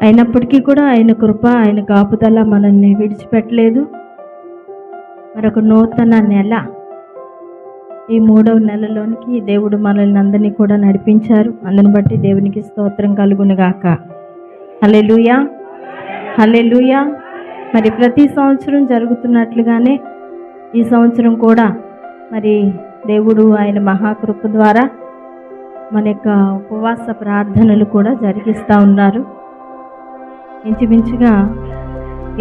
అయినప్పటికీ కూడా ఆయన కృప, ఆయన కాపుదల మనల్ని విడిచిపెట్టలేదు. మరొక నూతన నెల, ఈ 3వ నెలలోనికి దేవుడు మనల్ని అందరినీ కూడా నడిపించారు. అందుని బట్టి దేవునికి స్తోత్రం కలుగునుగాక. హల్లెలూయా, హల్లెలూయా. మరి ప్రతి సంవత్సరం జరుగుతున్నట్లుగానే ఈ సంవత్సరం కూడా మరి దేవుడు ఆయన మహాకృప ద్వారా మన యొక్క ఉపవాస ప్రార్థనలు కూడా జరిగిస్తూ ఉన్నారు. ఇంచుమించుగా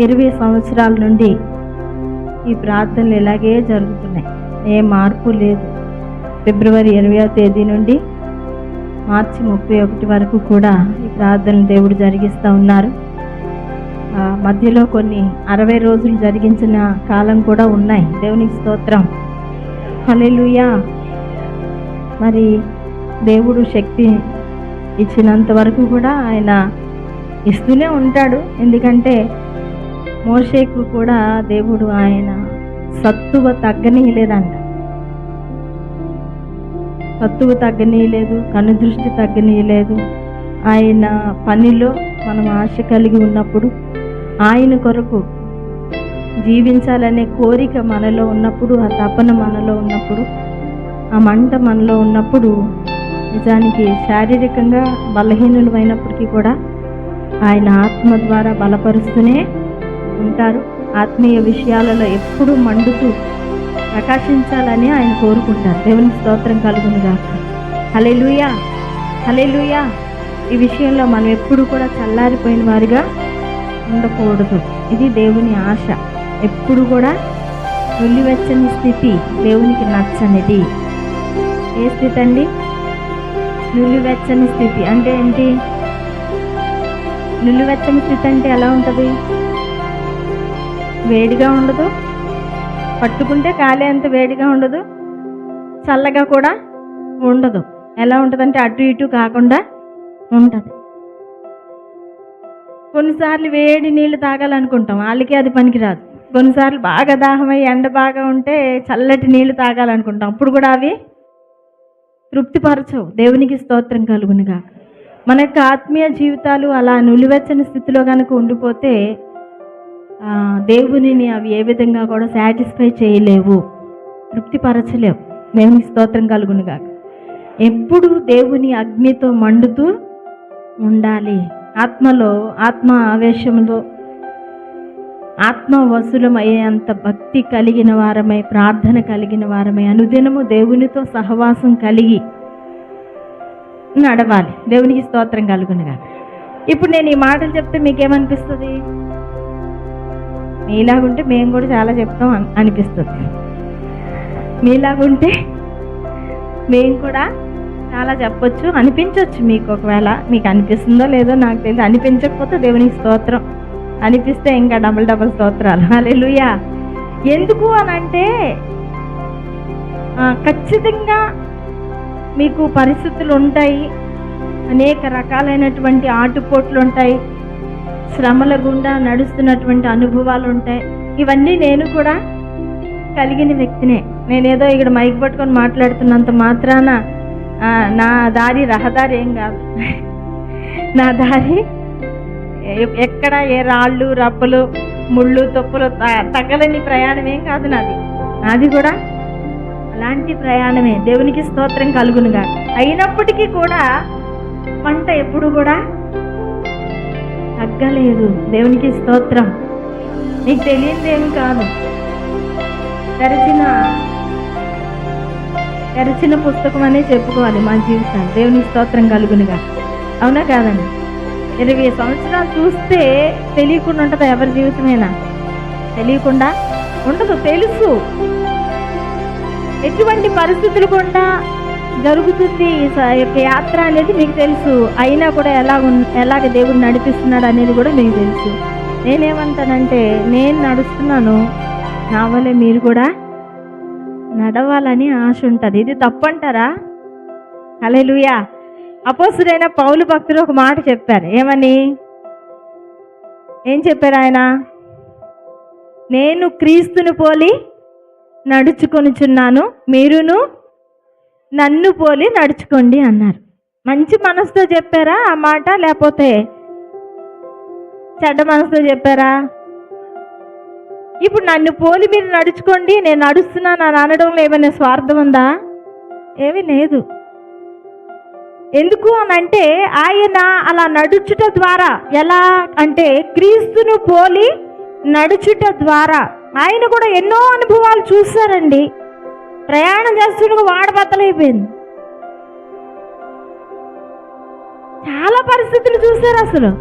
20 సంవత్సరాల నుండి ఈ ప్రార్థనలు ఇలాగే జరుగుతున్నాయి, ఏ మార్పు లేదు. ఫిబ్రవరి 20వ తేదీ నుండి మార్చి 31 వరకు కూడా ఈ ప్రార్థనలు దేవుడు జరిగిస్తూ ఉన్నారు. మధ్యలో కొన్ని 60 రోజులు జరిగించిన కాలం కూడా ఉన్నాయి. దేవునికి స్తోత్రం, హల్లెలూయా. మరి దేవుడు శక్తి ఇచ్చినంత వరకు కూడా ఆయన ఇస్తూనే ఉంటాడు. ఎందుకంటే మోషేకు కూడా దేవుడు ఆయన సత్తువ తగ్గనీయలేదంట. సత్తువ తగ్గనీయలేదు, కనుదృష్టి తగ్గనీయలేదు. ఆయన పనిలో మనం ఆశ కలిగి ఉన్నప్పుడు, ఆయన కొరకు జీవించాలనే కోరిక మనలో ఉన్నప్పుడు, ఆ తపన మనలో ఉన్నప్పుడు, ఆ మంట మనలో ఉన్నప్పుడు, నిజానికి శారీరకంగా బలహీనులమైనప్పటికీ కూడా ఆయన ఆత్మ ద్వారా బలపరుస్తూనే ఉంటారు. ఆత్మీయ విషయాలలో ఎప్పుడూ మండుతూ ప్రకాశించాలని ఆయన కోరుకుంటారు. దేవుని స్తోత్రం కలుగునుగాక. హల్లెలూయా, హల్లెలూయా. ఈ విషయంలో మనం ఎప్పుడు కూడా చల్లారిపోయిన వారిగా ఉండకూడదు. ఇది దేవుని ఆశ. ఎప్పుడు కూడా నులివెచ్చని స్థితి దేవునికి నచ్చనిది. ఏ స్థితి అండి? నులివెచ్చని స్థితి అంటే ఏంటి? నులివెచ్చని స్థితి అంటే ఎలా ఉంటుంది? వేడిగా ఉండదు, పట్టుకుంటే కాలే అంత వేడిగా ఉండదు, చల్లగా కూడా ఉండదు. ఎలా ఉంటుందంటే అటు ఇటు కాకుండా ఉంటుంది. కొన్నిసార్లు వేడి నీళ్ళు తాగాలనుకుంటాం, వాళ్ళకి అది పనికిరాదు. కొన్నిసార్లు బాగా దాహమై ఎండ బాగా ఉంటే చల్లటి నీళ్ళు తాగాలనుకుంటాం, అప్పుడు కూడా అవి తృప్తిపరచవు. దేవునికి స్తోత్రం కలుగునుగా. మన యొక్క ఆత్మీయ జీవితాలు అలా నులివెచ్చని స్థితిలో కనుక ఉండిపోతే దేవునిని అవి ఏ విధంగా కూడా సాటిస్ఫై చేయలేవు, తృప్తిపరచలేవు. దేవునికి స్తోత్రం కలుగునుగా. ఎప్పుడు దేవుని అగ్నితో మండుతూ ఉండాలి. ఆత్మలో, ఆత్మ ఆవేశంలో, ఆత్మ వశులం అయ్యేంత భక్తి కలిగిన వారమై, ప్రార్థన కలిగిన వారమై, అనుదినము దేవునితో సహవాసం కలిగి నడవాలి. దేవునికి స్తోత్రం కలుగునుగా. ఇప్పుడు నేను ఈ మాటలు చెప్తే మీకేమనిపిస్తుంది? మీలాగుంటే మేము కూడా చాలా చెప్తాం అనిపిస్తుంది. మీలాగుంటే మేము కూడా చాలా చెప్పొచ్చు అనిపించవచ్చు మీకు. ఒకవేళ మీకు అనిపిస్తుందో లేదో నాకు తెలియదు. అనిపించకపోతే దేవునికి స్తోత్రం, అనిపిస్తే ఇంకా డబుల్ స్తోత్రాలు. హల్లెలూయా. ఎందుకు అనంటే ఖచ్చితంగా మీకు పరిస్థితులు ఉంటాయి, అనేక రకాలైనటువంటి ఆటుపోట్లు ఉంటాయి, శ్రమల గుండా నడుస్తున్నటువంటి అనుభవాలు ఉంటాయి. ఇవన్నీ నేను కూడా కలిగిన వ్యక్తినే. నేనేదో ఇక్కడ మైక్ పట్టుకొని మాట్లాడుతున్నంత మాత్రాన నా దారి రహదారి ఏం కాదు. నా దారి ఎక్కడ ఏ రాళ్ళు, రప్పలు, ముళ్ళు, తొప్పులు తగలని ప్రయాణం ఏం కాదు నాది. నాది కూడా అలాంటి ప్రయాణమే. దేవునికి స్తోత్రం కలుగునుగా. అయినప్పటికీ కూడా మంట ఎప్పుడు కూడా తగ్గలేదు. దేవునికి స్తోత్రం. నీకు తెలియదేమి కాదు. తెరచిన పుస్తకం అనే చెప్పుకోవాలి మా జీవితాన్ని. దేవునికి స్తోత్రం కలుగునుగా. అవునా కాదండి? 20 సంవత్సరాలు చూస్తే తెలియకుండా ఉంటుందా? ఎవరి జీవితమైనా తెలియకుండా ఉండదు. తెలుసు ఎటువంటి పరిస్థితులు కూడా జరుగుతుంది ఈ యొక్క యాత్ర అనేది మీకు తెలుసు. అయినా కూడా ఎలాగ దేవుడు నడిపిస్తున్నాడు అనేది కూడా మీకు తెలుసు. నేనేమంటానంటే, నేను నడుస్తున్నాను, నా వల్లే మీరు కూడా నడవాలని ఆశ ఉంటుంది. ఇది తప్పంటారా? హల్లెలూయా. అపోస్తలుడైన పౌలు భక్తుడు ఒక మాట చెప్పారు. ఏం చెప్పారు ఆయన? నేను క్రీస్తుని పోలి నడుచుకొనుచున్నాను, మీరును నన్ను పోలి నడుచుకోండి అన్నారు. మంచి మనసుతో చెప్పారా ఆ మాట? లేకపోతే చెడ్డ మనసుతో చెప్పారా? ఇప్పుడు నన్ను పోలి మీరు నడుచుకోండి, నేను నడుస్తున్నాను అని అనడంలో ఏమైనా స్వార్థం ఉందా? ఏమీ లేదు. ఎందుకు అని అంటే ఆయన అలా నడుచుట ద్వారా, ఎలా అంటే క్రీస్తును పోలి నడుచుట ద్వారా ఆయన కూడా ఎన్నో అనుభవాలు చూశారండి. ప్రయాణం చేస్తుండగా వాడబద్దలైపోయింది. చాలా పరిస్థితులు చూశారు. అసలు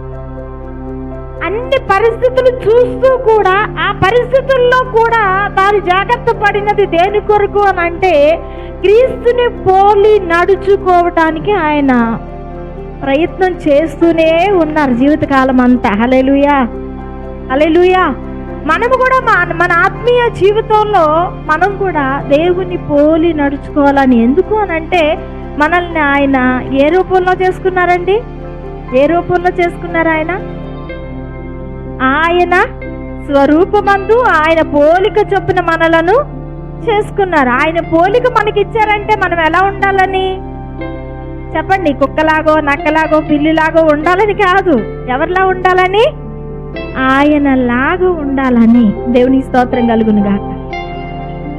అన్ని పరిస్థితులు చూస్తూ కూడా ఆ పరిస్థితుల్లో కూడా తాను జాగ్రత్త పడినది దేని కొరకు అని అంటే క్రీస్తుని పోలి నడుచుకోవటానికి ఆయన ప్రయత్నం చేస్తూనే ఉన్నారు జీవితకాలం అంతా. హల్లెలూయా, హల్లెలూయా. మనము కూడా మన ఆత్మీయ జీవితంలో మనం కూడా దేవుని పోలి నడుచుకోవాలని. ఎందుకు అని అంటే మనల్ని ఆయన ఏ రూపంలో చేసుకున్నారండి? ఏ రూపంలో చేసుకున్నారు? ఆయన స్వరూపమందు ఆయన పోలిక చొప్పున మనలను చేసుకున్నారు. ఆయన పోలిక మనకి ఇచ్చారంటే మనం ఎలా ఉండాలని చెప్పండి? కుక్కలాగో నక్కలాగో పిల్లిలాగో ఉండాలని కాదు. ఎవరిలా ఉండాలని? ఆయనలాగా ఉండాలని. దేవునికి స్తోత్రం కలుగునుగాక.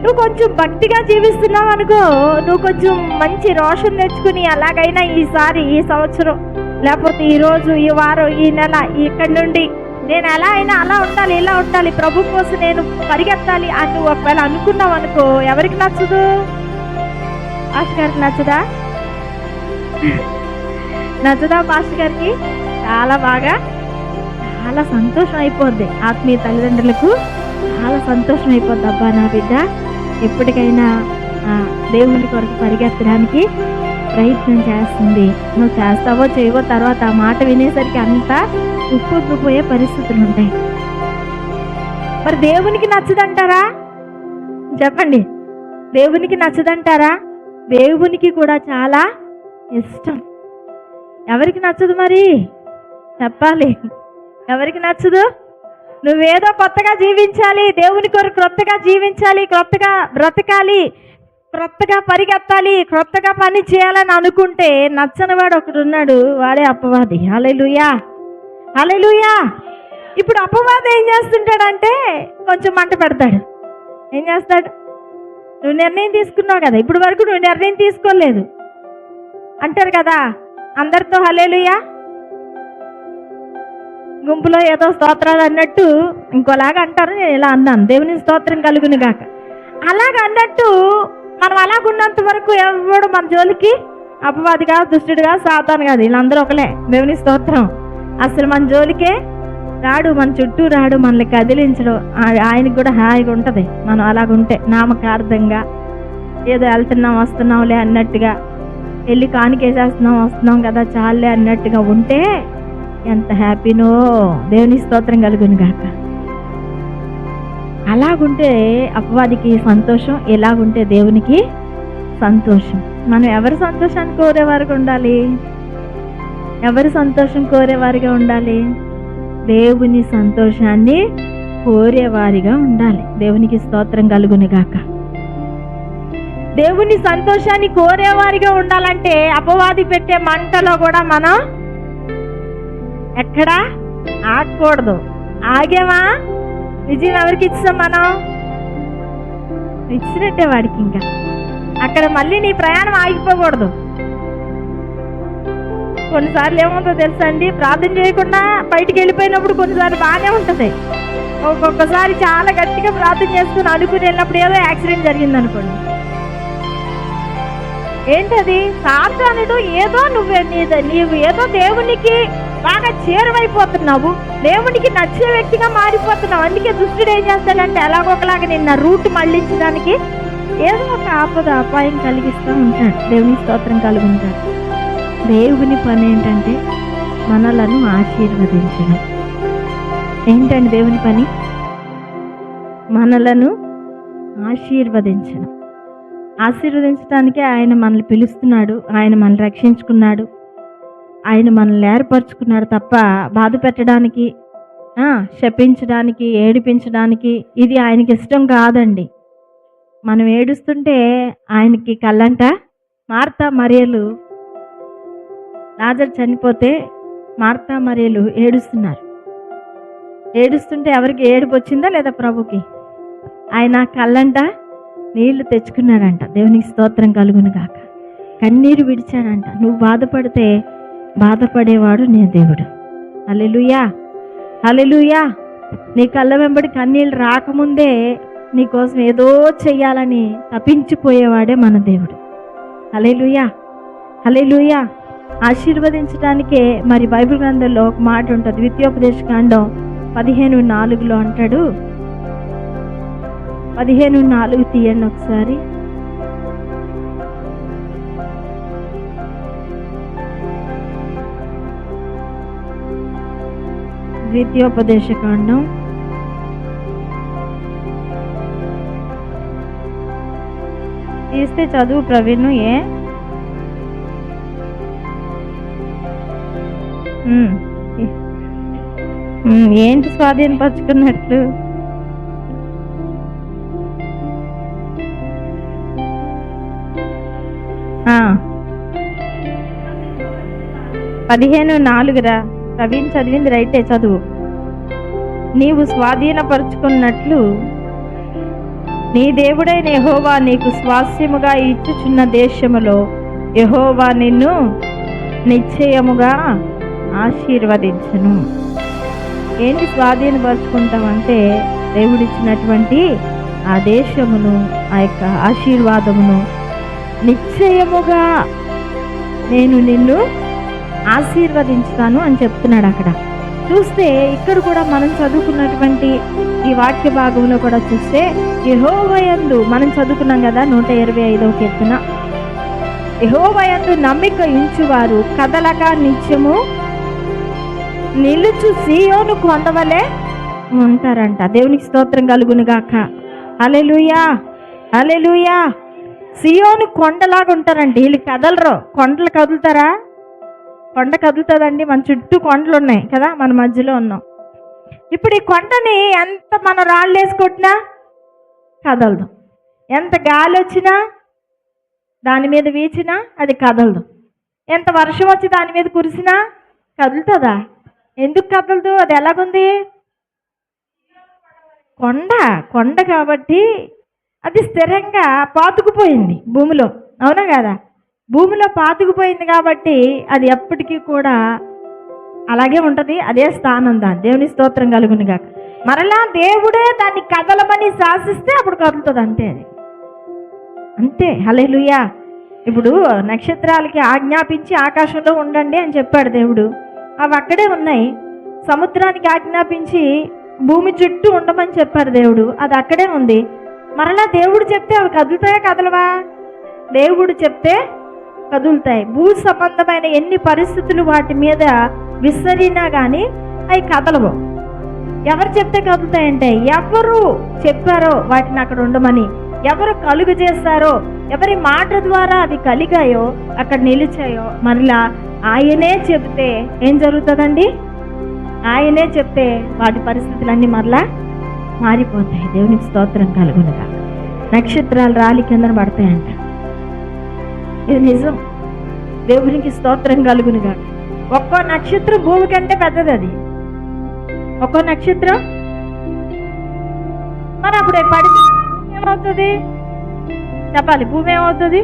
నువ్వు కొంచెం భక్తిగా జీవిస్తున్నావు అనుకో, నువ్వు కొంచెం మంచి రోషన్ తెచ్చుకుని అలాగైనా ఈసారి, ఈ సంవత్సరం, లేకపోతే ఈరోజు, ఈ వారం, ఈ నెల, ఇక్కడి నుండి నేను ఎలా అయినా అలా ఉండాలి, ఇలా ఉండాలి, ప్రభు కోసం నేను పరిగెత్తాలి అని నువ్వు ఒకవేళ అనుకున్నావు అనుకో, ఎవరికి నచ్చదు? పాస్టర్ గారికి నచ్చదా? నచ్చదా పాస్టర్ గారికి? చాలా బాగా, చాలా సంతోషం అయిపోద్ది. ఆత్మీయ తల్లిదండ్రులకు చాలా సంతోషం అయిపోద్ది. అబ్బా నా బిడ్డ ఎప్పటికైనా దేవుని కొరకు పరిగెత్తడానికి ప్రయత్నం చేస్తుంది. నువ్వు చేస్తావో చేయవో తర్వాత ఆ మాట వినేసరికి అంతా ఉప్పొంగిపోయే పరిస్థితులు ఉంటాయి. మరి దేవునికి నచ్చదంటారా? చెప్పండి, దేవునికి నచ్చదంటారా? దేవునికి కూడా చాలా ఇష్టం. ఎవరికి నచ్చదు మరి? చెప్పాలి, ఎవరికి నచ్చదు? నువ్వేదో కొత్తగా జీవించాలి, దేవుని కొరకు క్రొత్తగా జీవించాలి, క్రొత్తగా బ్రతకాలి, క్రొత్తగా పరిగెత్తాలి, క్రొత్తగా పని చేయాలని అనుకుంటే నచ్చని వాడు ఒకడు ఉన్నాడు, వాడే అపవాది. హల్లెలూయా, హల్లెలూయా. ఇప్పుడు అపవాది ఏం చేస్తుంటాడంటే కొంచెం మంట పెడతాడు. ఏం చేస్తాడు? నువ్వు నిర్ణయం తీసుకున్నావు కదా, ఇప్పుడు వరకు నువ్వు నిర్ణయం తీసుకోలేదు అంటారు కదా అందరితో. హల్లెలూయా. గుంపులో ఏదో స్తోత్రాలు అన్నట్టు ఇంకోలాగా అంటారు. నేను ఇలా అన్నాను, దేవుని స్తోత్రం కలుగును గాక. అలాగ అన్నట్టు మనం అలాగున్నంత వరకు ఎవడు మన జోలికి అపవాదిగా, దుష్టుడుగా, సాతాను కాదు, వీళ్ళందరూ ఒకలే. దేవుని స్తోత్రం. అసలు మన జోలికే రాడు, మన చుట్టూ రాడు, మనల్ని కదిలించడం. ఆయనకు కూడా హాయిగా ఉంటుంది మనం అలాగుంటే. నామకార్థంగా ఏదో వెళ్తున్నాం వస్తున్నాంలే అన్నట్టుగా, వెళ్ళి కానికేసేస్తున్నాం వస్తున్నాం కదా చాలే అన్నట్టుగా ఉంటే ఎంత హ్యాపీనో. దేవుని స్తోత్రం కలుగును గాక. అలాగుంటే అపవాదికి సంతోషం, ఎలాగుంటే దేవునికి సంతోషం. మనం ఎవరి సంతోషాన్ని కోరేవారిగా ఉండాలి? ఎవరి సంతోషం కోరేవారిగా ఉండాలి? దేవుని సంతోషాన్ని కోరేవారిగా ఉండాలి. దేవునికి స్తోత్రం కలుగును గాక. దేవుని సంతోషాన్ని కోరేవారిగా ఉండాలంటే అపవాది పెట్టే మంటలో కూడా మనం ఎక్కడా ఆగకూడదు. ఆగేమా విజయం ఎవరికి ఇచ్చాం? మనం ఇచ్చినట్టే వాడికి. ఇంకా అక్కడ మళ్ళీ నీ ప్రయాణం ఆగిపోకూడదు. కొన్నిసార్లు ఏమవుతుందో తెలుసా అండి, ప్రార్థన చేయకుండా బయటికి వెళ్ళిపోయినప్పుడు కొన్నిసార్లు బాగానే ఉంటుంది. ఒక్కొక్కసారి చాలా గట్టిగా ప్రార్థన చేసుకుని అనుకుని వెళ్ళినప్పుడు ఏదో యాక్సిడెంట్ జరిగింది అనుకోండి. ఏంటది? సాతానుడు ఏదో నీవు ఏదో దేవునికి బాగా చేరువైపోతున్నావు, దేవునికి నచ్చే వ్యక్తిగా మారిపోతున్నావు. అందుకే దుష్టుడు ఏం చేస్తాడంటే ఎలాగొకలాగా నిన్న రూట్ మళ్ళించడానికి ఏదో ఒక అపాయం కలిగిస్తూ ఉంటాడు. దేవుని స్తోత్రం కలుగుంటాడు. దేవుని పని ఏంటంటే మనలను ఆశీర్వదించడం. ఏంటండి దేవుని పని? మనలను ఆశీర్వదించడం. ఆశీర్వదించడానికే ఆయన మనల్ని పిలుస్తున్నాడు, ఆయన మనల్ని రక్షించుకున్నాడు, ఆయన మనల్ని ఏర్పరచుకున్నాడు తప్ప బాధ పెట్టడానికి, శపించడానికి, ఏడిపించడానికి ఇది ఆయనకి ఇష్టం కాదండి. మనం ఏడుస్తుంటే ఆయనకి కళ్ళంట. మార్తా మరియలు, లాజరు చనిపోతే మార్తా మరియలు ఏడుస్తున్నారు. ఏడుస్తుంటే ఎవరికి ఏడుపు వచ్చిందా లేదా ప్రభుకి? ఆయన కళ్ళంట నీళ్లు తెచ్చుకున్నాడంట. దేవునికి స్తోత్రం కలుగును గాక. కన్నీరు విడిచాడంట. నువ్వు బాధపడితే బాధపడేవాడు నీ దేవుడు. హల్లెలూయా, హల్లెలూయా. నీ కళ్ళ వెంబడి కన్నీళ్ళు రాకముందే నీకోసం ఏదో చెయ్యాలని తప్పించిపోయేవాడే మన దేవుడు. హల్లెలూయా, హల్లెలూయా. ఆశీర్వదించడానికే మరి బైబిల్ గ్రంథంలో ఒక మాట ఉంటుంది. ద్వితీయోపదేశకాండం 15:4 అంటాడు. 15:4 తీయండి ఒకసారి. ద్వితీయోపదేశకాండం 15 తీస్తే చదువు ప్రవీణ్. ఏంటి స్వాధీనపరుచుకున్నట్లు? ఆ 15:4 ప్రవీణ్ చదివింది రైటే, చదువు. నీవు స్వాధీనపరుచుకున్నట్లు నీ దేవుడైన యెహోవా నీకు స్వాస్యముగా ఇచ్చుచున్న దేశములో యెహోవా నిన్ను నిశ్చయముగా ఆశీర్వదించును. ఏంటి స్వాధీనపరుచుకుంటామంటే దేవుడిచ్చినటువంటి ఆ దేశమును, ఆ యొక్క ఆశీర్వాదమును నిశ్చయముగా నేను నిన్ను ఆశీర్వదించుతాను అని చెప్తున్నాడు. అక్కడ చూస్తే ఇక్కడ కూడా మనం చదువుకున్నటువంటి ఈ వాక్య భాగంలో కూడా చూస్తే యెహోవాయందు మనం చదువుకున్నాం కదా 125వ కీర్తన. యెహోవాయందు నమ్మిక ఉంచువారు కదలక నిత్యము నిలుచు సీయోను కొండవలే ఉంటారంట. దేవునికి స్తోత్రం కలుగును గాక. హల్లెలూయా, హల్లెలూయా. సీయోను కొండలాగా ఉంటారండి. వీళ్ళు కదలరు. కొండలు కదులుతారా? కొండ కదులుతుందండి. మన చుట్టూ కొండలు ఉన్నాయి కదా, మన మధ్యలో ఉన్నాం. ఇప్పుడు ఈ కొండని ఎంత మనం రాళ్ళు వేసుకొట్టినా కదలదు. ఎంత గాలి వచ్చినా దాని మీద వీచినా అది కదలదు. ఎంత వర్షం వచ్చి దాని మీద కురిసినా కదులుతుందా? ఎందుకు కదలదు? అది ఎలాగుంది? కొండ కాబట్టి అది స్థిరంగా పాతుకుపోయింది భూమిలో. అవునా కదా? భూమిలో పాతుకుపోయింది కాబట్టి అది ఎప్పటికీ కూడా అలాగే ఉంటుంది. అదే స్థానం దాన్ని. దేవుని స్తోత్రం కలుగును గాక. మరలా దేవుడే దాన్ని కదలమని శాసిస్తే అప్పుడు కదులుతుంది. అంతే, అది అంతే. హల్లెలూయా. ఇప్పుడు నక్షత్రాలకి ఆజ్ఞాపించి ఆకాశంలో ఉండండి అని చెప్పాడు దేవుడు. అవి అక్కడే ఉన్నాయి. సముద్రానికి ఆజ్ఞాపించి భూమి చుట్టూ ఉండమని చెప్పాడు దేవుడు. అది అక్కడే ఉంది. మరలా దేవుడు చెప్తే అవి కదులుతాయా కదలవా? దేవుడు చెప్తే కదులుతాయి. భూ సంబంధమైన ఎన్ని పరిస్థితులు వాటి మీద విసిరినా కానీ అవి కదలవు. ఎవరు చెప్తే కదులుతాయంటే ఎవరు చెప్పారో వాటిని అక్కడ ఉండమని, ఎవరు కలుగు చేస్తారో, ఎవరి మాట ద్వారా అవి కలిగాయో అక్కడ నిలిచాయో మరలా ఆయనే చెప్తే ఏం జరుగుతుందండి? ఆయనే చెప్తే వాటి పరిస్థితులన్నీ మరలా మారిపోతాయి. దేవునికి స్తోత్రం కలుగునుగా. నక్షత్రాలు రాలి కిందన పడతాయంట. ఇది నిజం. దేవునికి స్తోత్రం కలుగునుగా. ఒక్కో నక్షత్రం భూమి కంటే పెద్దది. అది ఒక్కో నక్షత్రం. మరి అప్పుడు పడితే ఏమవుతుంది చెప్పాలి? భూమి ఏమవుతుంది?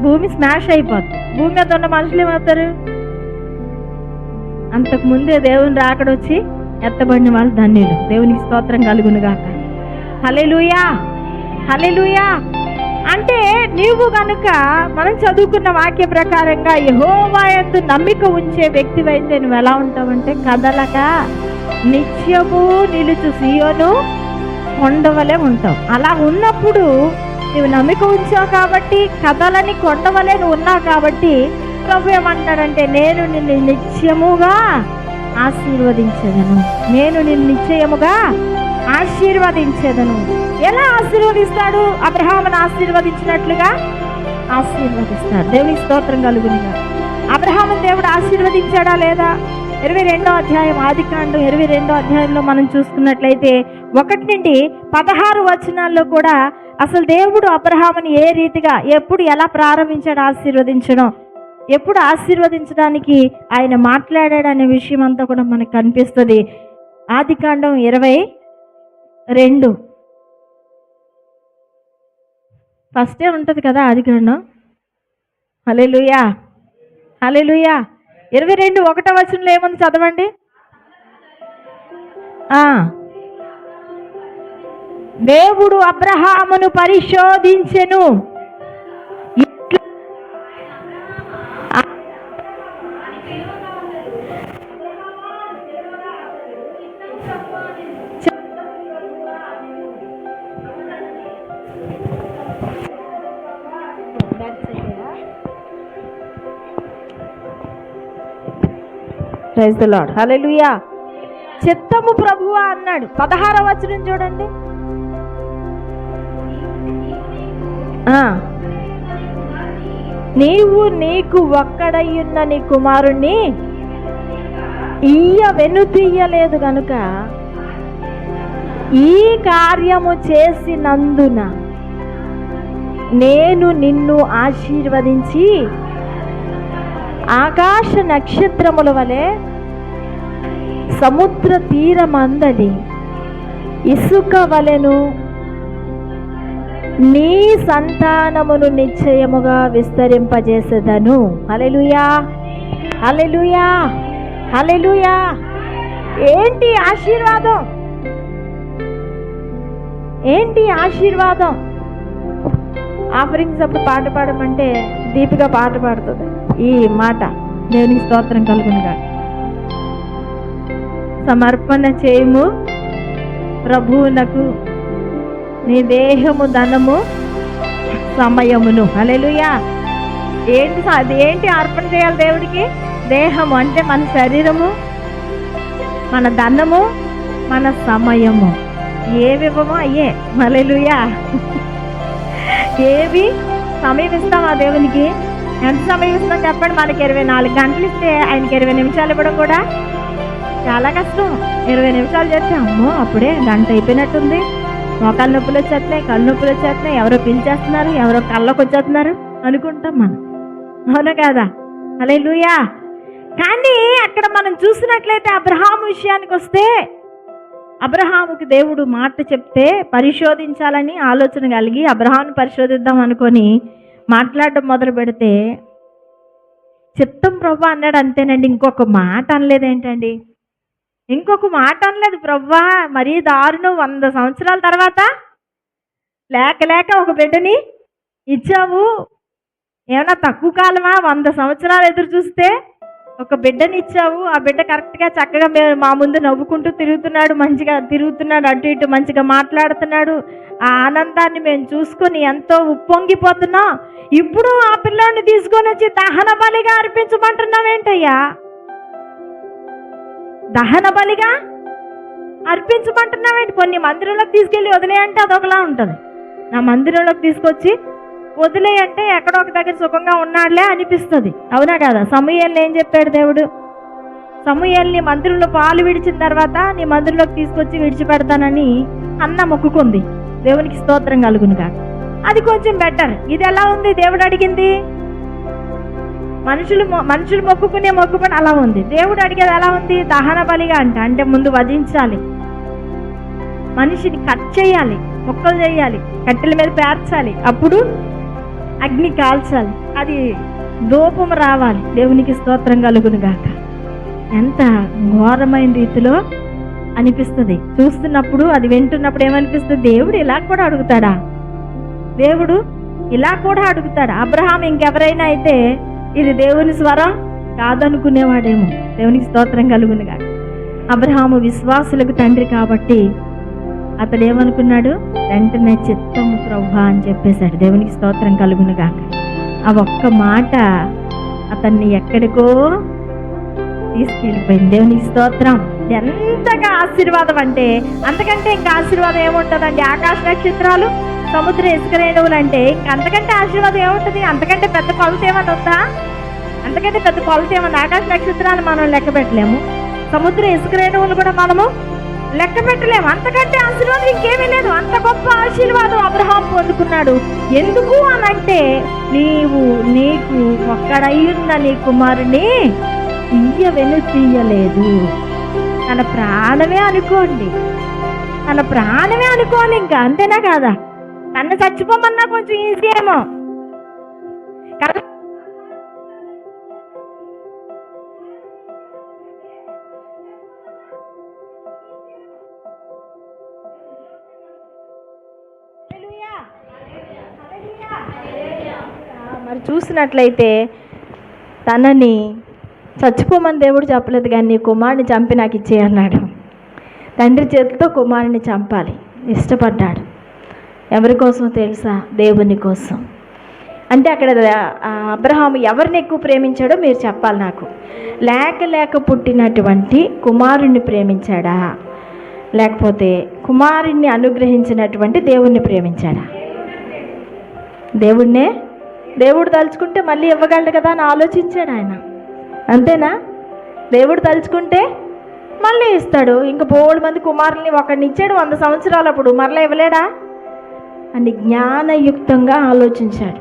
భూమి స్మాష్ అయిపోతుంది. భూమి మీద ఉన్న మనుషులు ఏమవుతారు? అంతకుముందే దేవుని రాకడొచ్చి ఎత్తబడిన వాళ్ళు ధన్యులు. దేవునికి స్తోత్రం కలుగునుగాక. హల్లెలూయా, హల్లెలూయా. అంటే నీవు గనుక మనం చదువుకున్న వాక్య ప్రకారంగా యెహోవా యందు నమ్మిక ఉంచే వ్యక్తివైతే నువ్వు ఎలా ఉంటావంటే కదలక నిత్యము నిలుచు సీయోను కొండవలే ఉంటావు. అలా ఉన్నప్పుడు నువ్వు నమ్మిక ఉంచావు కాబట్టి, కదలని కొండవలే నువ్వు ఉన్నావు కాబట్టి ప్రభు ఏమంటాడంటే నేను నిన్ను నిత్యముగా ఆశీర్వదించేదను. నేను నిన్ను నిశ్చయముగా ఆశీర్వదించేదను. ఎలా ఆశీర్వదిస్తాడు? అబ్రహామును ఆశీర్వదించినట్లుగా ఆశీర్వదిస్తాడు. దేవునికి స్తోత్రం కలుగునుగా. అబ్రహామును దేవుడు ఆశీర్వదించాడా లేదా? 22వ అధ్యాయం ఆదికాండం 22వ అధ్యాయంలో మనం చూసుకున్నట్లయితే 1 నుండి 16 వచనాల్లో కూడా అసలు దేవుడు అబ్రహాముని ఏ రీతిగా ఎప్పుడు ఎలా ప్రారంభించాడు ఆశీర్వదించడం, ఎప్పుడు ఆశీర్వదించడానికి ఆయన మాట్లాడాడు అనే విషయం అంతా కూడా మనకు కనిపిస్తుంది. ఆదికాండం 22 ఫస్టే ఉంటుంది కదా ఆదికాండం. హల్లెలూయా, హల్లెలూయా. 22:1 ఏముంది చదవండి. దేవుడు అబ్రహామును పరిశోధించెను. ప్రైజ్ ది లార్డ్, హల్లెలూయా. చిత్తము ప్రభువా అన్నాడు. 16వ వచనం చూడండి. నీవు నీకు ఒక్కడయ్యున్న నీ కుమారుణ్ణి వెనుతీయలేదు గనుక ఈ కార్యము చేసినందున నేను నిన్ను ఆశీర్వదించి ఆకాశ నక్షత్రముల వలె సముద్ర తీరమందలి ఇసుక వలెను నీ సంతానమును నిశ్చయముగా విస్తరింపజేసేదను. హల్లెలూయా, హల్లెలూయా, హల్లెలూయా. ఏంటి ఆశీర్వాదం? ఏంటి ఆశీర్వాదం? ఆఫరింగ్స్ అప్పుడు పాట పాడమంటే దీపిక పాట పాడుతుంది. ఈ మాట దేవునికి స్తోత్రం కలుగునుగా. సమర్పణ చేయము ప్రభువునకు నీ దేహము, ధనము, సమయమును. హల్లెలూయా. ఏంటి అర్పణ చేయాలి దేవుడికి? దేహము అంటే మన శరీరము, మన ధనము, మన సమయము. ఏవివ్వమో అయ్యే. హల్లెలూయా. ఏవి సమయం ఇస్తాం ఆ దేవునికి? ఎంత సమయం ఇస్తాం చెప్పండి? మనకి 24 గంటలు ఇస్తే ఆయనకి 20 నిమిషాలు ఇవ్వడం కూడా చాలా కష్టం. 20 నిమిషాలు చేస్తే అమ్మో అప్పుడే గంట అయిపోయినట్టుంది, మోకాలు నొప్పులు వచ్చేస్తున్నాయి, కళ్ళు నొప్పులు వచ్చేస్తున్నాయి, ఎవరో పిలిచేస్తున్నారు, ఎవరో కళ్ళకు వచ్చేస్తున్నారు అనుకుంటాం మనం. అవునా కాదా? హల్లెలూయా. కానీ అక్కడ మనం చూసినట్లయితే అబ్రహాము విషయానికి వస్తే, అబ్రహాముకి దేవుడు మాట చెప్తే పరిశోధించాలని ఆలోచన కలిగి అబ్రహాముని పరిశోధిద్దాం అనుకొని మాట్లాడడం మొదలు పెడితే చిత్తం ప్రభు అన్నాడు. అంతేనండి, ఇంకొక మాట అనలేదేంటండి? ఇంకొక మాట అనలేదు. ప్రవ్వా మరీ దారుణం, 100 సంవత్సరాల తర్వాత లేక ఒక బిడ్డని ఇచ్చావు, ఏమన్నా తక్కువ కాలమా? 100 సంవత్సరాలు ఎదురు చూస్తే ఒక బిడ్డని ఇచ్చావు. ఆ బిడ్డ కరెక్ట్గా చక్కగా మా ముందు నవ్వుకుంటూ తిరుగుతున్నాడు, మంచిగా తిరుగుతున్నాడు, అటు ఇటు మంచిగా మాట్లాడుతున్నాడు. ఆ ఆనందాన్ని మేము చూసుకొని ఎంతో ఉప్పొంగిపోతున్నాం. ఇప్పుడు ఆ పిల్లోడిని తీసుకొని వచ్చి దహన బలిగా అర్పించమంటున్నావేంటయ్యా? దహన బలిగా అర్పించమంటున్నావేంటి? కొన్ని మందిరంలోకి తీసుకెళ్ళి వదిలేయంటే అదొకలా ఉంటుంది. నా మందిరంలోకి తీసుకొచ్చి వదిలేయంటే ఎక్కడో ఒక దగ్గర సుఖంగా ఉన్నాడులే అనిపిస్తుంది. అవునా కదా? సమూయేలుని ఏం చెప్పాడు దేవుడు? సమూయేలుని మందిరంలో పాలు విడిచిన తర్వాత నీ మందిరంలోకి తీసుకొచ్చి విడిచిపెడతానని అన్న మొక్కుకుంది. దేవునికి స్తోత్రం కలుగునుగా. అది కొంచెం బెటర్. ఇది ఎలా ఉంది? దేవుడు అడిగింది మనుషులు మొక్కుకునే మొక్కుబడి అలా ఉంది. దేవుడు అడిగేది ఎలా ఉంది? దహన బలిగా అంటే ముందు వధించాలి, మనిషిని కట్ చేయాలి, మొక్కలు చేయాలి, కట్టెల మీద పేర్చాలి, అప్పుడు అగ్ని కాల్చాలి, అది ధూపం రావాలి. దేవునికి స్తోత్రం కలుగును గాక. ఎంత ఘోరమైన రీతిలో అనిపిస్తుంది చూస్తున్నప్పుడు, అది వింటున్నప్పుడు ఏమనిపిస్తుంది? దేవుడు ఇలా కూడా అడుగుతాడా? దేవుడు ఇలా కూడా అడుగుతాడా? అబ్రహాం ఇంకెవరైనా అయితే ఇది దేవుని స్వరం కాదనుకునేవాడేమో. దేవునికి స్తోత్రం కలుగును గాక. అబ్రహాము విశ్వాసులకు తండ్రి కాబట్టి అతడు ఏమనుకున్నాడు? వెంటనే చిత్తము ప్రభువా అని చెప్పేశాడు. దేవునికి స్తోత్రం కలుగును గాక. ఆ ఒక్క మాట అతన్ని ఎక్కడికో తీసుకెళ్ళిపోయింది. దేవునికి స్తోత్రం. ఎంతగా ఆశీర్వాదం అంటే అంతకంటే ఇంకా ఆశీర్వాదం ఏముంటుందండి? ఆకాశ నక్షత్రాలు, సముద్ర ఇసుక రేణువులు అంటే ఇంక అంతకంటే ఆశీర్వాదం ఏముంటుంది? అంతకంటే పెద్ద కొలత ఏమన్నా వద్దా? అంతకంటే పెద్ద కొలత ఏమన్నా? ఆకాశ నక్షత్రాలు మనం లెక్క పెట్టలేము, సముద్ర ఇసుక రేణువులు కూడా మనము లెక్క పెట్టలేము. అంతకంటే ఆశీర్వాదం ఇంకేమీ లేదు. అంత గొప్ప ఆశీర్వాదం అబ్రహాం పొందుకున్నాడు. ఎందుకు అనంటే నీవు నీకు ఒక్కడయ్యున్న నీ కుమారుని వెనుతీయలేదు. తన ప్రాణమే అనుకోండి, తన ప్రాణమే అనుకోవాలి. ఇంకా అంతేనా కాదా? తను చచ్చిపోమన్నా కొంచెం ఈజీ ఏమో కదా. మరి చూసినట్లయితే తనని చచ్చిపోమని దేవుడు చెప్పలేదు, కానీ నీ కుమారుని చంపి నాకు ఇచ్చే అన్నాడు. తండ్రి చేతితో కుమారుని చంపాలి ఇష్టపడ్డాడు. ఎవరి కోసం తెలుసా? దేవుని కోసం. అంటే అక్కడ అబ్రహాము ఎవరిని ఎక్కువ ప్రేమించాడో మీరు చెప్పాలి నాకు. లేక పుట్టినటువంటి కుమారుణ్ణి ప్రేమించాడా, లేకపోతే కుమారుణ్ణి అనుగ్రహించినటువంటి దేవుణ్ణి ప్రేమించాడా? దేవుణ్ణే. దేవుడు తలుచుకుంటే మళ్ళీ ఇవ్వగలడు కదా అని ఆలోచించాడు ఆయన. అంతేనా? దేవుడు తలుచుకుంటే మళ్ళీ ఇస్తాడు. ఇంకా బోల్డ్ మంది కుమారుల్ని ఒకడిని ఇచ్చాడు 100 సంవత్సరాలు, అప్పుడు మరలా ఇవ్వలేడా అని జ్ఞానయుక్తంగా ఆలోచించాడు.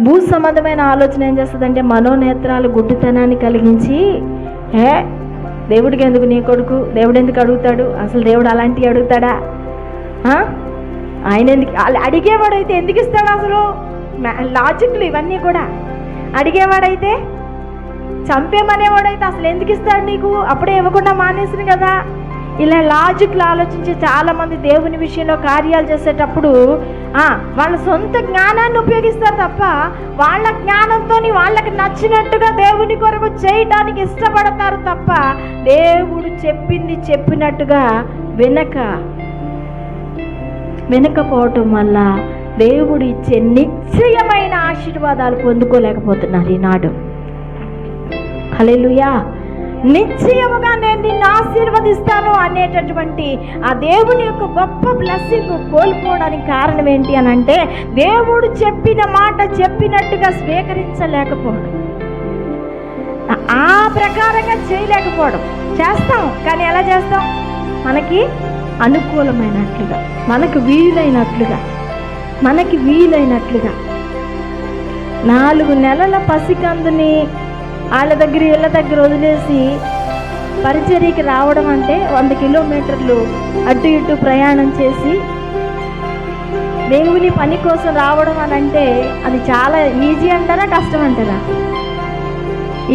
భూ సంబంధమైన ఆలోచన ఏం చేస్తుందంటే మనోనేత్రాలు గుడ్డితనాన్ని కలిగించి, దేవుడికి ఎందుకు నీ కొడుకు, దేవుడు ఎందుకు అడుగుతాడు, అసలు దేవుడు అలాంటివి అడుగుతాడా, ఆయన ఎందుకు అడిగేవాడైతే ఎందుకు ఇస్తాడు, అసలు లాజిక్లు ఇవన్నీ కూడా. అడిగేవాడైతే, చంపేమనేవాడైతే అసలు ఎందుకు ఇస్తాడు నీకు, అప్పుడే ఇవ్వకుండా మానేసింది కదా. ఇలా లాజిక్లు ఆలోచించి చాలామంది దేవుని విషయంలో కార్యాలు చేసేటప్పుడు వాళ్ళ సొంత జ్ఞానాన్ని ఉపయోగిస్తారు తప్ప వాళ్ళ జ్ఞానంతో వాళ్ళకి నచ్చినట్టుగా దేవుని కొరకు చేయడానికి ఇష్టపడతారు తప్ప దేవుడు చెప్పింది చెప్పినట్టుగా వినకపోవటం వల్ల దేవుడు ఇచ్చే నిశ్చయమైన ఆశీర్వాదాలు పొందుకోలేకపోతున్నారు ఈనాడు. హల్లెలూయా. నిశ్చయముగా నేను నిన్ను ఆశీర్వదిస్తాను అనేటటువంటి ఆ దేవుని యొక్క గొప్ప బ్లెస్సింగ్ కోల్పోవడానికి కారణం ఏంటి అని అంటే, దేవుడు చెప్పిన మాట చెప్పినట్టుగా స్వీకరించలేకపోవడం, ఆ ప్రకారంగా చేయలేకపోవడం. చేస్తాం కానీ ఎలా చేస్తాం? మనకి అనుకూలమైనట్లుగా, మనకు వీలైనట్లుగా. 4 నెలల పసికందుని వాళ్ళ దగ్గర ఇళ్ళ దగ్గర వదిలేసి పరిచర్యకి రావడం అంటే 100 కిలోమీటర్లు అటు ఇటు ప్రయాణం చేసి దేవుని పని కోసం రావడం అని అంటే అది చాలా ఈజీ అంటారా కష్టం అంటారా?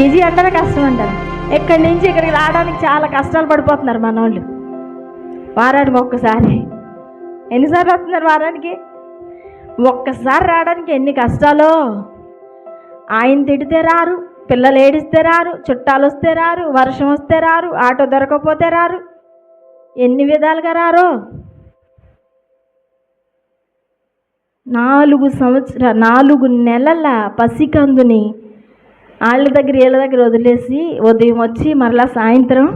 ఈజీ అంటారా కష్టం అంటారా? ఎక్కడి నుంచి ఇక్కడికి రావడానికి చాలా కష్టాలు పడిపోతున్నారు మనోళ్ళు. వారానికి ఒక్కసారి, ఎన్నిసార్లు వస్తున్నారు వారానికి? ఒక్కసారి రావడానికి ఎన్ని కష్టాలో. ఆయన తిడితే రారు, పిల్లలు ఏడిస్తే రారు, చుట్టాలు వస్తే రారు, వర్షం వస్తే రారు, ఆటో దొరకకపోతే రారు, ఎన్ని విధాలుగా రారో. 4 నెలల పసికందుని వాళ్ళ దగ్గర వీళ్ళ దగ్గర వదిలేసి ఉదయం వచ్చి మరలా సాయంత్రం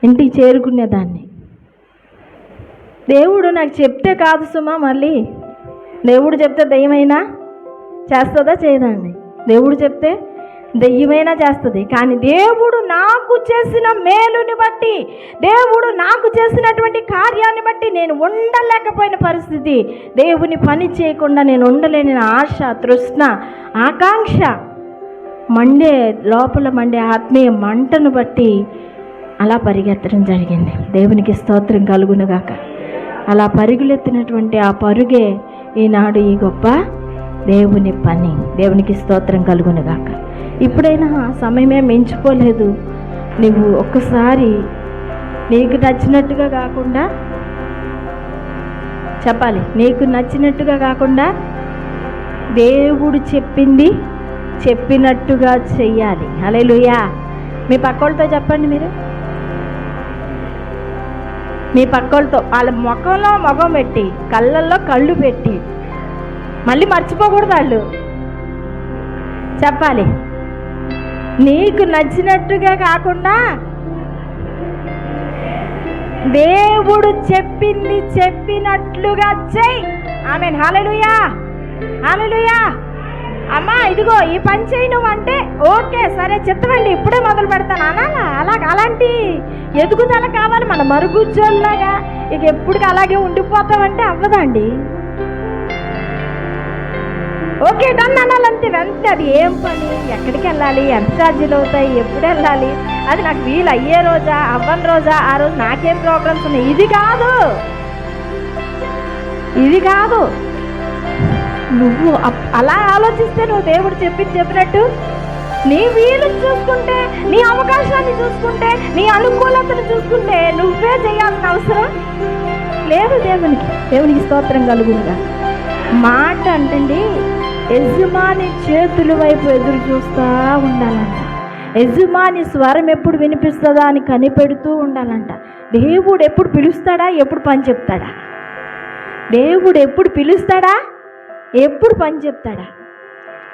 ఇంటికి చేరుకునేదాన్ని. దేవుడు నాకు చెప్తే కాదు సుమా, మళ్ళీ దేవుడు చెప్తే దెయ్యమైనా చేస్తుందా? చేయదండి. దేవుడు చెప్తే దెయ్యమైనా చేస్తుంది. కానీ దేవుడు నాకు చేసిన మేలుని బట్టి, దేవుడు నాకు చేసినటువంటి కార్యాన్ని బట్టి నేను ఉండలేకపోయిన పరిస్థితి, దేవుని పని చేయకుండా నేను ఉండలేని ఆశ, తృష్ణ, ఆకాంక్ష, లోపల మండే ఆత్మీయ మంటను బట్టి అలా పరిగెత్తడం జరిగింది. దేవునికి స్తోత్రం కలుగునుగాక. అలా పరుగులెత్తినటువంటి ఆ పరుగే ఈనాడు ఈ గొప్ప దేవుని పని. దేవునికి స్తోత్రం కలుగునుగాక. ఇప్పుడైనా సమయమే మించిపోలేదు. నువ్వు ఒక్కసారి నీకు నచ్చినట్టుగా కాకుండా చెప్పాలి, నీకు నచ్చినట్టుగా కాకుండా దేవుడు చెప్పింది చెప్పినట్టుగా చెయ్యాలి. హల్లెలూయా. మీ పక్కోళ్ళతో చెప్పండి, మీరు మీ పక్కోళ్ళతో వాళ్ళ ముఖంలో ముఖం పెట్టి, కళ్ళల్లో కళ్ళు పెట్టి, మళ్ళీ మర్చిపోకూడదు వాళ్ళు చెప్పాలి. నీకు నచ్చినట్టుగా కాకుండా దేవుడు చెప్పింది చెప్పినట్లుగా చెయ్యి. ఆమేన్. హల్లెలూయా, హల్లెలూయా. అమ్మా ఇదిగో ఈ పని చేయి నువ్వు అంటే, ఓకే సరే చెప్తామండి, ఇప్పుడే మొదలు పెడతాను అనాలా? అలాంటి ఎదుగుదల కావాలి. మన మరుగుజ్జోల్లాగా ఇక ఎప్పటికి అలాగే ఉండిపోతామంటే అవ్వదండి. ఓకే డన్ అనాలంటే వెంటనే అది ఏం పని, ఎక్కడికి వెళ్ళాలి, ఎంత ఛార్జీలు అవుతాయి, ఎప్పుడు వెళ్ళాలి, అది నాకు వీలు అయ్యే రోజా అవ్వని రోజా, ఆ రోజు నాకేం ప్రాబ్లమ్స్ ఉన్నాయి, ఇది కాదు. నువ్వు అలా ఆలోచిస్తే నువ్వు దేవుడు చెప్పినట్టు నీ వీలుని చూసుకుంటే, నీ అవకాశాన్ని చూసుకుంటే, నీ అనుకూలతను చూసుకుంటే నువ్వే చేయాల్సిన అవసరం లేదు దేవునికి స్తోత్రం కలుగునుగా. మాట అంటండి యజమాని చేతుల వైపు ఎదురు చూస్తూ ఉండాలంట. యజమాని స్వరం ఎప్పుడు వినిపిస్తుందా అని కనిపెడుతూ ఉండాలంట. దేవుడు ఎప్పుడు పిలుస్తాడా, ఎప్పుడు పని చెప్తాడా? దేవుడు ఎప్పుడు పిలుస్తాడా, ఎప్పుడు పని చెప్తాడా?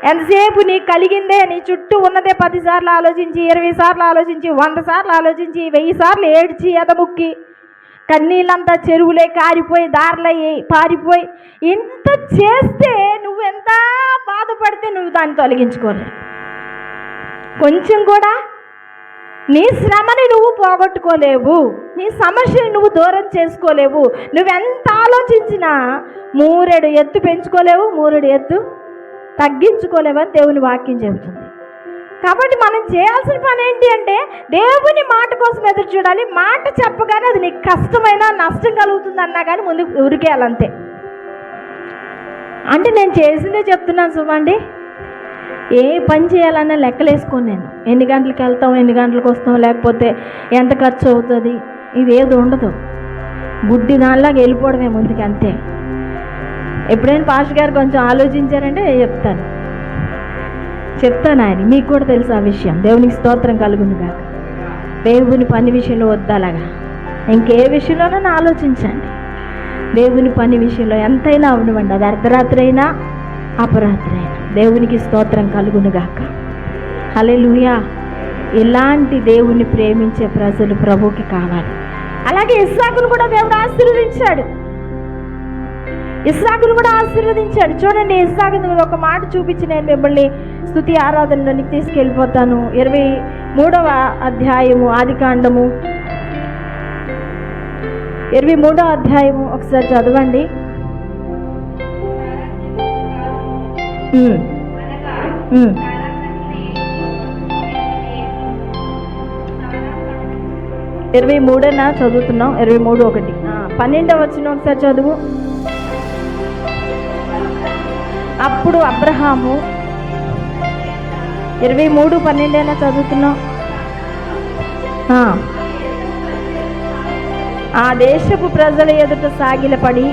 ఎంతసేపు నీకు కలిగిందే, నీ చుట్టూ ఉన్నదే 10 సార్లు ఆలోచించి, 20 సార్లు ఆలోచించి, 100 సార్లు ఆలోచించి, 1000 సార్లు ఏడ్చి ఎదముక్కి కన్నీళ్ళంతా చెరువులే కారిపోయి దారిలయ్యి పారిపోయి ఇంత చేస్తే నువ్వు ఎంత బాధపడితే నువ్వు దాన్ని తొలగించుకోలేవు. కొంచెం కూడా నీ శ్రమని నువ్వు పోగొట్టుకోలేవు, నీ సమస్యని నువ్వు దూరం చేసుకోలేవు. నువ్వెంత ఆలోచించినా 3 ఎత్తు పెంచుకోలేవు, 3 ఎత్తు తగ్గించుకోలేవని దేవుని వాక్యం చెబుతుంది. కాబట్టి మనం చేయాల్సిన పని ఏంటి అంటే దేవుని మాట కోసం ఎదురు చూడాలి. మాట చెప్పగానే అది నీకు కష్టమైనా నష్టం కలుగుతుంది అన్నా కానీ ముందు ఉరికేయాలంతే. అంటే నేను చేసిందే చెప్తున్నాను సుమండి. ఏ పని చేయాలన్నా లెక్కలేసుకోను నేను. ఎన్ని గంటలకు వెళ్తాం, ఎన్ని గంటలకు వస్తాం, లేకపోతే ఎంత ఖర్చు అవుతుంది, ఇది ఏది ఉండదు. గుడ్డి దానిలాగా వెళ్ళిపోవడమే ముందుకు, అంతే. ఎప్పుడైనా పాస్టర్ గారు కొంచెం ఆలోచించారంటే చెప్తాను ఆయన, మీకు కూడా తెలుసు ఆ విషయం. దేవునికి స్తోత్రం కలుగును కాక. దేవుని పని విషయంలో వద్దలాగా ఇంకే విషయంలోనైనా ఆలోచించండి. దేవుని పని విషయంలో ఎంతైనా అవనివ్వండి, అది అర్ధరాత్రి అయినా అపరాత్రి అయినా. దేవునికి స్తోత్రం కలుగును గాక. హల్లెలూయా. ఇలాంటి దేవుని ప్రేమించే ప్రజలు ప్రభువుకి కావాలి. అలాగే ఇస్సాకును కూడా దేవుడు ఆశీర్వదించాడు. చూడండి, ఇస్సాకు ఒక మాట చూపించి నేను మిమ్మల్ని స్తుతి ఆరాధనలోనికి తీసుకెళ్ళిపోతాను. 23వ అధ్యాయము ఆదికాండము 23వ అధ్యాయము ఒకసారి చదవండి. ఇరవై 23 చదువుతున్నాం. 23:1 12వ వచనం ఒకసారి చదువు. అప్పుడు అబ్రహాము 23:12 చదువుతున్నాం. ఆ దేశపు ప్రజల ఎదుట సాగిలపడి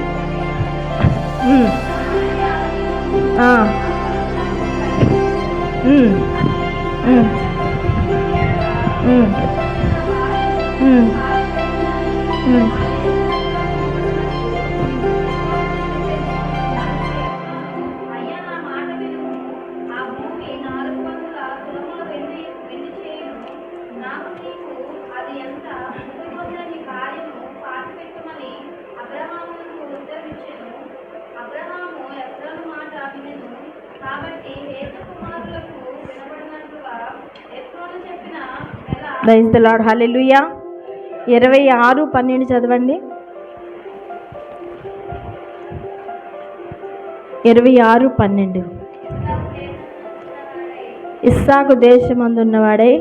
ప్రైజ్ ది లార్డ్. హల్లెలూయా. 26:12 చదవండి. 26:12 ఇస్సాకు దేశమందున్నవాడై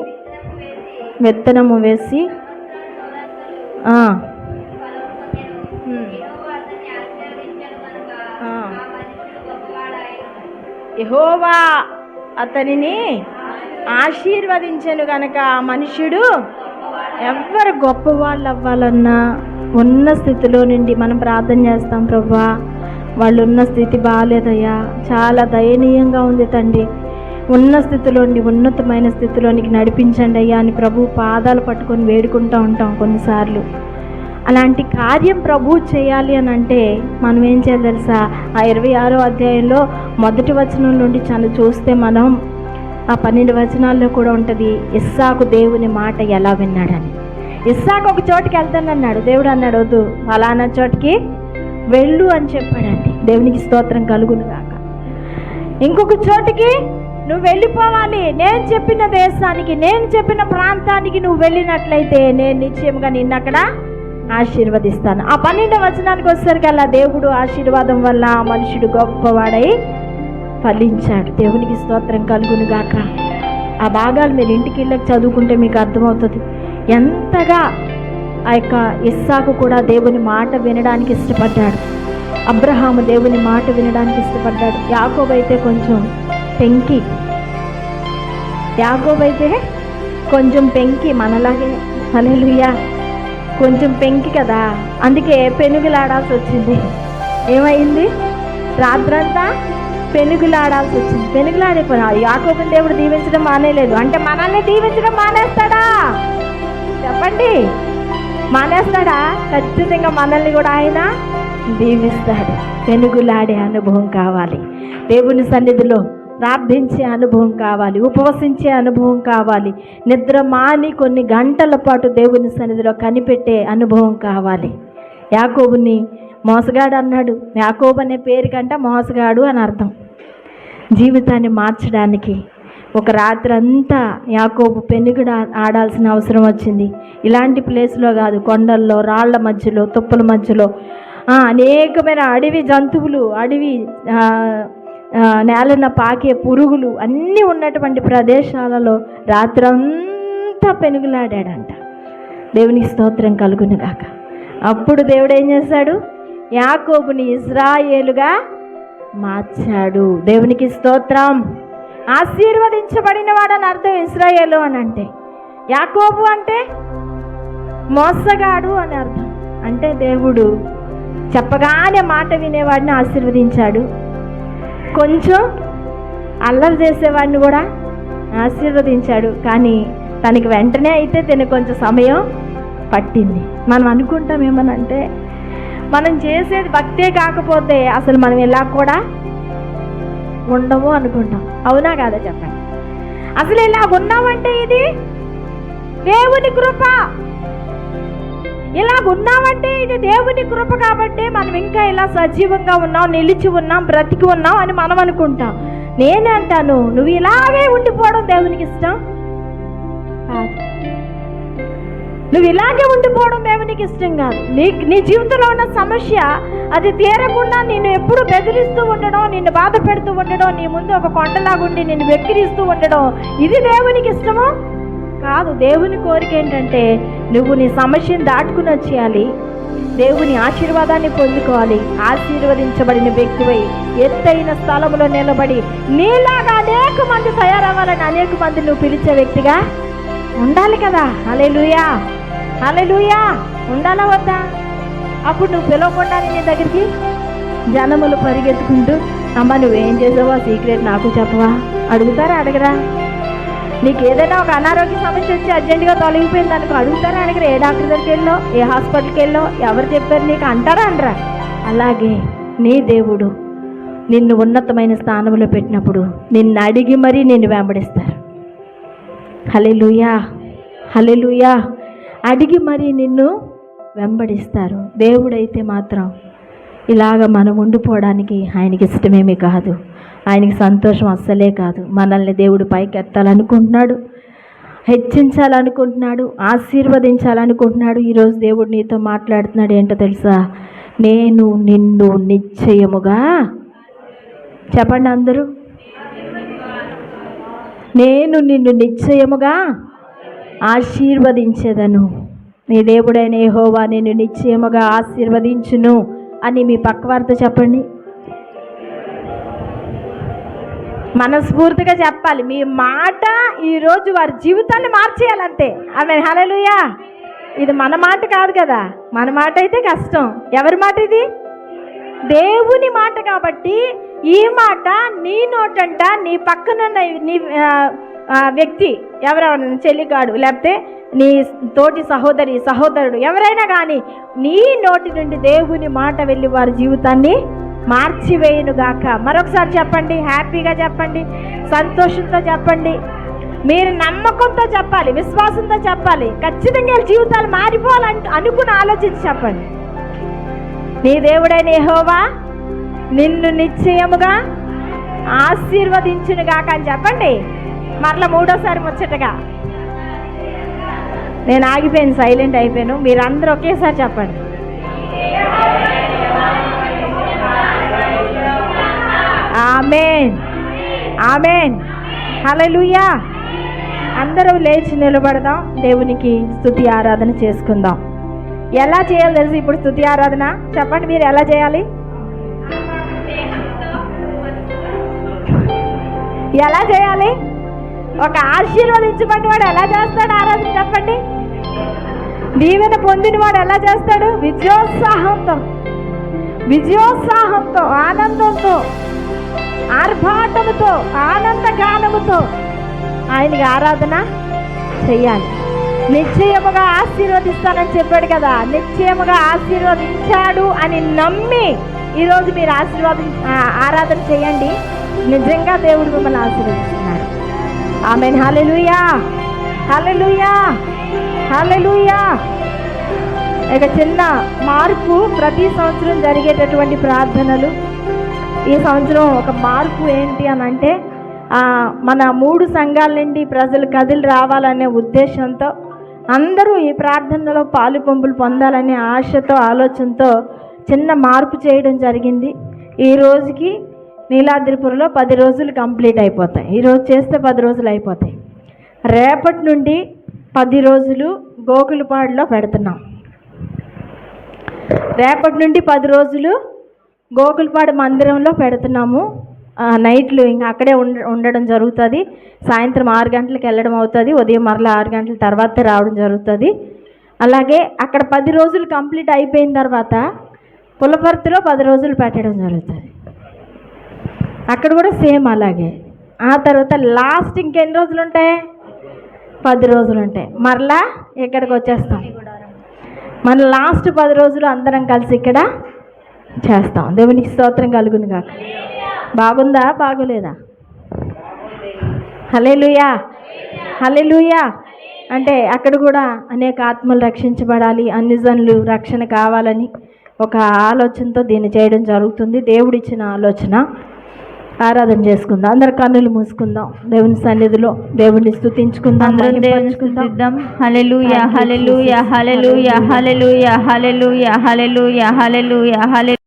విత్తనము వేసి యెహోవా అతనిని ఆశీర్వదించెను గనక ఆ మనుష్యుడు. ఎవరు గొప్పవాళ్ళు అవ్వాలన్నా ఉన్న స్థితిలో నుండి మనం ప్రార్థన చేస్తాం, ప్రభువా వాళ్ళు ఉన్న స్థితి బాగాలేదయ్యా, చాలా దయనీయంగా ఉంది తండ్రి, ఉన్న స్థితిలోని ఉన్నతమైన స్థితిలోనికి నడిపించండి అయ్యా అని ప్రభు పాదాలు పట్టుకొని వేడుకుంటూ ఉంటాం కొన్నిసార్లు. అలాంటి కార్యం ప్రభు చేయాలి అని అంటే మనం ఏం చేయాలి తెలుసా? ఆ 26వ అధ్యాయంలో 1వ వచనం నుండి చాలా చూస్తే మనం ఆ 12 వచనాల్లో కూడా ఉంటుంది ఇస్సాకు దేవుని మాట ఎలా విన్నాడని. ఇస్సాకు ఒక చోటుకి వెళ్తానన్నాడు, దేవుడు అన్నాడు వద్దు, ఫలానా చోటికి వెళ్ళు అని చెప్పాడండి. దేవునికి స్తోత్రం కలుగును గాక. ఇంకొక చోటికి నువ్వు వెళ్ళిపోవాలి, నేను చెప్పిన దేశానికి, నేను చెప్పిన ప్రాంతానికి నువ్వు వెళ్ళినట్లయితే నేను నిశ్చయంగా నిన్ను అక్కడ ఆశీర్వదిస్తాను. ఆ 12వ వచనానికి వచ్చేసరికల్లా దేవుడు ఆశీర్వాదం వల్ల ఆ మనుషుడు గొప్పవాడై ఫలించాడు. దేవునికి స్తోత్రం కలుగును గాక. ఆ భాగాలు మీరు ఇంటికి వెళ్ళకి చదువుకుంటే మీకు అర్థమవుతుంది ఎంతగా ఆ యొక్క ఇస్సాకు కూడా దేవుని మాట వినడానికి ఇష్టపడ్డాడు. అబ్రహాము దేవుని మాట వినడానికి ఇష్టపడ్డాడు. యాకోబు అయితే కొంచెం పెంకి మనలాగే. హల్లెలూయా. కొంచెం పెంకి కదా, అందుకే పెనుగులాడాల్సి వచ్చింది. ఏమైంది? రాత్రంతా పెనుగులాడాల్సి వచ్చింది. పెనుగులాడిపోయినా యాకోబుని దేవుడు దీవించడం మానేలేదు. అంటే మనల్ని దీవించడం మానేస్తాడా? చెప్పండి, మానేస్తాడా? ఖచ్చితంగా మనల్ని కూడా ఆయన దీవిస్తాడు. పెనుగులాడే అనుభవం కావాలి, దేవుని సన్నిధిలో ప్రార్థించే అనుభవం కావాలి, ఉపవసించే అనుభవం కావాలి, నిద్ర మాని కొన్ని గంటల పాటు దేవుని సన్నిధిలో కనిపెట్టే అనుభవం కావాలి. యాకోబుని మోసగాడు అన్నాడు. యాకోబు అనే పేరు కంటే మోసగాడు అని అర్థం. జీవితాన్ని మార్చడానికి ఒక రాత్రి అంతా యాకోబు పెనుగుడ ఆడాల్సిన అవసరం వచ్చింది. ఇలాంటి ప్లేస్లో కాదు, కొండల్లో, రాళ్ల మధ్యలో, తుప్పల మధ్యలో, అనేకమైన అడవి జంతువులు, అడవి నేలన పాకే పురుగులు అన్నీ ఉన్నటువంటి ప్రదేశాలలో రాత్రంతా పెనుగులాడాడంట. దేవునికి స్తోత్రం కలుగును గాక. అప్పుడు దేవుడు ఏం చేశాడు? యాకోబుని ఇశ్రాయేలుగా మార్చాడు. దేవునికి స్తోత్రం. ఆశీర్వదించబడిన వాడని అర్థం ఇశ్రాయేలు అని అంటే. యాకోబు అంటే మోసగాడు అని అర్థం. అంటే దేవుడు చెప్పగానే మాట వినేవాడిని ఆశీర్వదించాడు, కొంచెం అల్లరి చేసేవాడిని కూడా ఆశీర్వదించాడు. కానీ తనకి వెంటనే అయితే తనకు కొంచెం సమయం పట్టింది. మనం అనుకుంటాం ఏమనంటే, మనం చేసేది భక్తే కాకపోతే అసలు మనం ఇలా కూడా ఉండము అనుకుంటాం. అవునా కాదా చెప్పండి? అసలు ఇలా ఉన్నామంటే ఇది దేవుని కృప. ఇలా ఉన్నామంటే ఇది దేవుని కృప. కాబట్టి మనం ఇంకా ఇలా సజీవంగా ఉన్నాం, నిలిచి ఉన్నాం, బ్రతికి ఉన్నాం అని మనం అనుకుంటాం. నేనే అంటాను, నువ్వు ఇలాగే ఉండిపోవడం దేవునికి ఇష్టం కాదు. నువ్వు ఇలాగే ఉండిపోవడం దేవునికి ఇష్టం కాదు. నీ జీవితంలో ఉన్న సమస్య అది తీరకుండా నిన్ను ఎప్పుడు బెదిరిస్తూ ఉండడం, నిన్ను బాధ పెడుతూ ఉండడం, నీ ముందు ఒక కొండలాగుండి నిన్ను వెక్కిరిస్తూ ఉండడం, ఇది దేవునికి ఇష్టమో కాదు. దేవుని కోరిక ఏంటంటే నువ్వు నీ సమస్యను దాటుకుని వచ్చేయాలి, దేవుని ఆశీర్వాదాన్ని పొందుకోవాలి, ఆశీర్వదించబడిన వ్యక్తివై ఎత్తైన స్థలంలో నిలబడి నీలాగా అనేక మంది తయారవ్వాలని అనేక మంది నువ్వు పిలిచే వ్యక్తిగా ఉండాలి కదా. హల్లెలూయా, హల్లెలూయా. ఉండాలా వద్దా? అప్పుడు నువ్వు పిలవకుండా నీ దగ్గరికి జనములు పరిగెత్తుకుంటూ, అమ్మ నువ్వేం చేసావో సీక్రెట్ నాకు చెప్పవా అడుగుతారా? అడగరా? నీకు ఏదైనా ఒక అనారోగ్య సమస్య వచ్చి అర్జెంటుగా తొలగిపోయింది అనుకో, అడుగుతారా? అడగరా? ఏ డాక్టర్ దగ్గరికి వెళ్ళో, ఏ హాస్పిటల్కి వెళ్ళో, ఎవరు చెప్పారు నీకు అంటారా? అనరా? అలాగే నీ దేవుడు నిన్ను ఉన్నతమైన స్థానంలో పెట్టినప్పుడు నిన్ను అడిగి మరీ నిన్ను వెంబడిస్తారు. హల్లెలూయా, హల్లెలూయా. అడిగి మరీ నిన్ను వెంబడిస్తారు. దేవుడైతే మాత్రం ఇలాగ మనం ఉండిపోవడానికి ఆయనకి ఇష్టమేమీ కాదు, ఆయనకి సంతోషం అస్సలే కాదు. మనల్ని దేవుడు పైకి ఎత్తాలనుకుంటున్నాడు, హెచ్చించాలనుకుంటున్నాడు, ఆశీర్వదించాలనుకుంటున్నాడు. ఈరోజు దేవుడు నీతో మాట్లాడుతున్నాడు. ఏంటో తెలుసా? నేను నిన్ను నిశ్చయముగా, చెప్పండి అందరూ, నేను నిన్ను నిశ్చయముగా ఆశీర్వదించేదను. నీ దేవుడైన యెహోవా నిన్ను నిశ్చయముగా ఆశీర్వదించును అని మీ పక్కవారితో చెప్పండి. మనస్ఫూర్తిగా చెప్పాలి. మీ మాట ఈరోజు వారి జీవితాన్ని మార్చేయాలంతే. ఆమేన్, హల్లెలూయా. ఇది మన మాట కాదు కదా. మన మాట అయితే కష్టం. ఎవరి మాట ఇది? దేవుని మాట. కాబట్టి ఈ మాట నీ నోటంట, నీ పక్కనున్న నీ వ్యక్తి ఎవరైనా చెల్లిగాడు, లేకపోతే నీ తోటి సహోదరి సహోదరుడు ఎవరైనా కానీ నీ నోటి నుండి దేవుని మాట వెళ్ళి వారి జీవితాన్ని మార్చివేయునుగాక. మరొకసారి చెప్పండి, హ్యాపీగా చెప్పండి, సంతోషంతో చెప్పండి, మీరు నమ్మకంతో చెప్పాలి, విశ్వాసంతో చెప్పాలి. ఖచ్చితంగా జీవితాలు మారిపోవాలంటూ అనుకుని ఆలోచించి చెప్పండి. నీ దేవుడైన యెహోవా నిన్ను నిశ్చయముగా ఆశీర్వదించునుగాక అని చెప్పండి. మరలా మూడోసారి ముచ్చటగా. నేను ఆగిపోయాను, సైలెంట్ అయిపోయాను. మీరందరూ ఒకేసారి చెప్పండి. ఆమేన్, ఆమేన్, హల్లెలూయా. అందరూ లేచి నిలబడదాం, దేవునికి స్తుతి ఆరాధన చేసుకుందాం. ఎలా చేయాలి తెలుసు ఇప్పుడు స్తుతి ఆరాధన? చెప్పండి మీరు ఎలా చేయాలి? ఎలా చేయాలి? ఒక ఆశీర్వదించబడిన వాడు ఎలా చేస్తాడు ఆరాధన? చెప్పండి. దీవెన పొందిన వాడు ఎలా చేస్తాడు? విజయోత్సాహంతో, ఆనందంతో, ఆర్భాటముతో, ఆనంద గానముతో ఆయనకి ఆరాధన చెయ్యాలి. నిశ్చయముగా ఆశీర్వదిస్తానని చెప్పాడు కదా. నిశ్చయముగా ఆశీర్వదించాడు అని నమ్మి ఈరోజు మీరు ఆరాధన చేయండి. నిజంగా దేవుడు మిమ్మల్ని ఆశీర్వదిస్తున్నాడు. ఆమేన్. హల్లెలూయా, హల్లెలూయా, హల్లెలూయా. ఇక చిన్న మార్పు, ప్రతి సంవత్సరం జరిగేటటువంటి ప్రార్థనలు. ఈ సంవత్సరం ఒక మార్పు ఏంటి అని అంటే, మన 3 సంఘాల నుండి ప్రజలు కదిలి రావాలనే ఉద్దేశంతో అందరూ ఈ ప్రార్థనలో పాలు పంపులు పొందాలనే ఆశతో, ఆలోచనతో చిన్న మార్పు చేయడం జరిగింది. ఈ రోజుకి నీలాద్రిపురంలో 10 రోజులు కంప్లీట్ అయిపోతాయి. ఈరోజు చేస్తే 10 రోజులు అయిపోతాయి. రేపటి నుండి 10 రోజులు గోకులపాడులో పెడుతున్నాం. రేపటి నుండి 10 రోజులు గోకులపాడు మందిరంలో పెడుతున్నాము. నైట్లు ఇంకా అక్కడే ఉండడం జరుగుతుంది. సాయంత్రం 6 గంటలకు వెళ్ళడం అవుతుంది. ఉదయం మరలా 6 గంటల తర్వాత రావడం జరుగుతుంది. అలాగే అక్కడ 10 రోజులు కంప్లీట్ అయిపోయిన తర్వాత పులపర్తిలో 10 రోజులు పెట్టడం జరుగుతుంది. అక్కడ కూడా సేమ్ అలాగే. ఆ తర్వాత లాస్ట్ ఇంకెన్ని రోజులు ఉంటాయి? 10 రోజులు ఉంటాయి. మరలా ఇక్కడికి వచ్చేస్తాం. మన లాస్ట్ 10 రోజులు అందరం కలిసి ఇక్కడ చేస్తాం. దేవునికి స్తోత్రం కలుగును గాక. బాగుందా? బాగోలేదా? హల్లెలూయా, హల్లెలూయా. అంటే అక్కడ కూడా అనేక ఆత్మలు రక్షించబడాలి, అన్ని జనులు రక్షణ కావాలని ఒక ఆలోచనతో దీన్ని చేయడం జరుగుతుంది. దేవుడిచ్చిన ఆలోచన. ఆరాధన చేసుకుందాం. అందరు కన్నులు మూసుకుందాం. దేవుని సన్నిధిలో దేవుని స్తుతించుకుందాం. హల్లెలూయా, హల్లెలూయా, హల్లెలూయా, హల్లెలూయా, హల్లెలూయా, హల్లెలూయా, హల్లెలూయా, హల్లెలూయా.